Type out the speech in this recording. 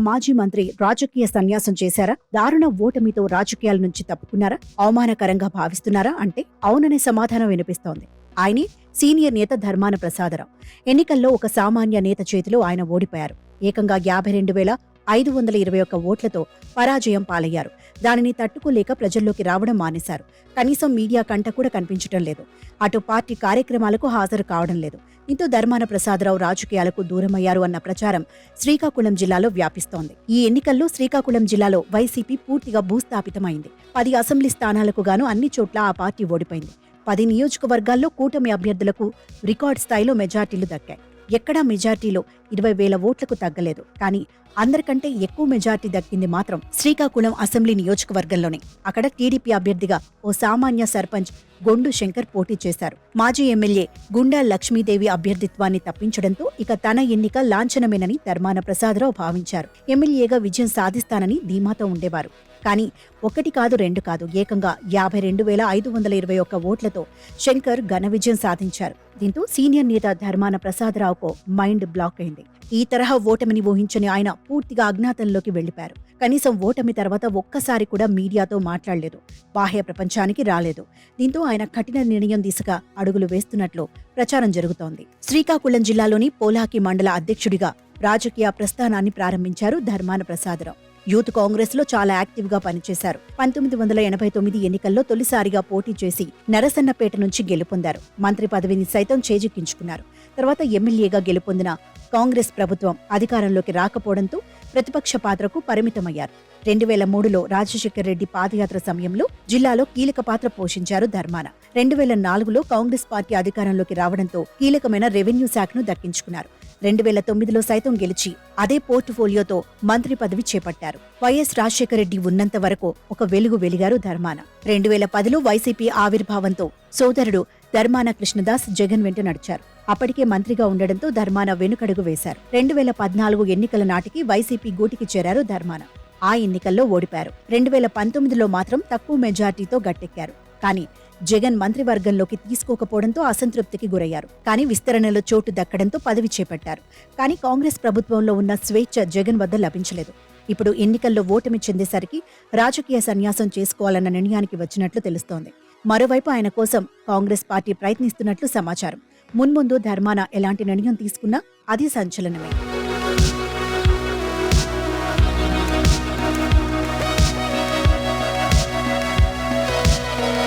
మాజీ మంత్రి రాజకీయ సన్యాసం చేశారా? దారుణ ఓటమితో రాజకీయాల నుంచి తప్పుకున్నారా? అవమానకరంగా భావిస్తున్నారా అంటే అవుననే సమాధానం వినిపిస్తోంది. ఆయనే సీనియర్ నేత ధర్మాన ప్రసాదరావు. ఎన్నికల్లో ఒక సామాన్య నేత చేతిలో ఆయన ఓడిపోయారు. ఏకంగా 52,521 ఓట్లతో పరాజయం పాలయ్యారు. దానిని తట్టుకోలేక ప్రజల్లోకి రావడం మానేశారు. కనీసం మీడియా కంట కూడా కనిపించడం లేదు. అటు పార్టీ కార్యక్రమాలకు హాజరు కావడం లేదు. దీంతో ధర్మాన ప్రసాదరావు రాజకీయాలకు దూరమయ్యారు అన్న ప్రచారం శ్రీకాకుళం జిల్లాలో వ్యాపిస్తోంది. ఈ ఎన్నికల్లో శ్రీకాకుళం జిల్లాలో వైసీపీ పూర్తిగా భూస్థాపితమైంది. 10 అసెంబ్లీ స్థానాలకు గాను అన్ని చోట్ల ఆ పార్టీ ఓడిపోయింది. 10 నియోజకవర్గాల్లో కూటమి అభ్యర్థులకు రికార్డు స్థాయిలో మెజార్టీలు దక్కాయి. ఎక్కడా మెజార్టీలో 20,000 ఓట్లకు తగ్గలేదు. కానీ అందరికంటే ఎక్కువ మెజార్టీ దక్కింది మాత్రం శ్రీకాకుళం అసెంబ్లీ నియోజకవర్గంలోనే. అక్కడ టీడీపీ అభ్యర్థిగా ఓ సామాన్య సర్పంచ్ గొండు శంకర్ పోటీ చేశారు. మాజీ ఎమ్మెల్యే గుండా లక్ష్మీదేవి అభ్యర్థిత్వాన్ని తప్పించడంతో ఇక తన ఎన్నిక లాంఛనమేనని ధర్మాన ప్రసాదరావు భావించారు. ఎమ్మెల్యేగా విజయం సాధిస్తానని ధీమాతో ఉండేవారు. కానీ 1 కాదు 2 కాదు ఏకంగా 52,521 ఓట్లతో శంకర్ ఘన విజయం సాధించారు. దీంతో సీనియర్ నేత ధర్మాన ప్రసాదరావుకు మైండ్ బ్లాక్ అయింది. ఈ తరహా ఓటమిని ఊహించని ఆయన పూర్తిగా అజ్ఞాతంలోకి వెళ్లిపారు. కనీసం ఓటమి తర్వాత ఒక్కసారి కూడా మీడియాతో మాట్లాడలేదు. బాహ్య ప్రపంచానికి రాలేదు. దీంతో ఆయన కఠిన నిర్ణయం దిశగా అడుగులు వేస్తున్నట్లు ప్రచారం జరుగుతోంది. శ్రీకాకుళం జిల్లాలోని పోలాకి మండల అధ్యక్షుడిగా రాజకీయ ప్రస్థానాన్ని ప్రారంభించారు ధర్మాన ప్రసాదరావు. యూత్ కాంగ్రెస్ లో చాలా యాక్టివ్ గా పనిచేశారు. 1989 ఎన్నికల్లో తొలిసారిగా పోటీ చేసి నరసన్నపేట నుంచి గెలుపొందారు. మంత్రి పదవిని సైతం చేజిక్కించుకున్నారు. తర్వాత ఎమ్మెల్యేగా గెలుపొందిన కాంగ్రెస్ ప్రభుత్వం అధికారంలోకి రాకపోవడంతో ప్రతిపక్ష పాత్రకు పరిమితమయ్యారు. 2003లో రాజశేఖర్ రెడ్డి పాదయాత్ర సమయంలో జిల్లాలో కీలక పాత్ర పోషించారు ధర్మాన. 2004లో కాంగ్రెస్ పార్టీ అధికారంలోకి రావడంతో కీలకమైన రెవెన్యూ శాఖను దక్కించుకున్నారు. 2009లో సైతం గెలిచి అదే పోర్టుఫోలియోతో మంత్రి పదవి చేపట్టారు. వైఎస్ రాజశేఖర రెడ్డి ఉన్నంత వరకు ఒక వెలుగు వెలిగారు ధర్మాన. 2010లో వైసీపీ ఆవిర్భావంతో సోదరుడు ధర్మాన కృష్ణదాస్ జగన్ వెంట నడిచారు. అప్పటికే మంత్రిగా ఉండడంతో ధర్మాన వెనుకడుగు వేశారు. 2014 ఎన్నికల నాటికి వైసీపీ గూటికి చేరారు ధర్మాన. ఆ ఎన్నికల్లో ఓడిపారు. 2019లో మాత్రం తక్కువ మెజార్టీతో గట్టెక్కారు. కానీ జగన్ మంత్రివర్గంలోకి తీసుకోకపోవడంతో అసంతృప్తికి గురయ్యారు. కానీ విస్తరణలో చోటు దక్కడంతో పదవి చేపట్టారు. కానీ కాంగ్రెస్ ప్రభుత్వంలో ఉన్న స్వేచ్ఛ జగన్ వద్ద లభించలేదు. ఇప్పుడు ఎన్నికల్లో ఓటమి చెందేసరికి రాజకీయ సన్యాసం చేసుకోవాలన్న నిర్ణయానికి వచ్చినట్లు తెలుస్తోంది. మరోవైపు ఆయన కోసం కాంగ్రెస్ పార్టీ ప్రయత్నిస్తున్నట్లు సమాచారం. మున్ముందు ధర్మాన ఎలాంటి నిర్ణయం తీసుకున్నా అది సంచలనమే.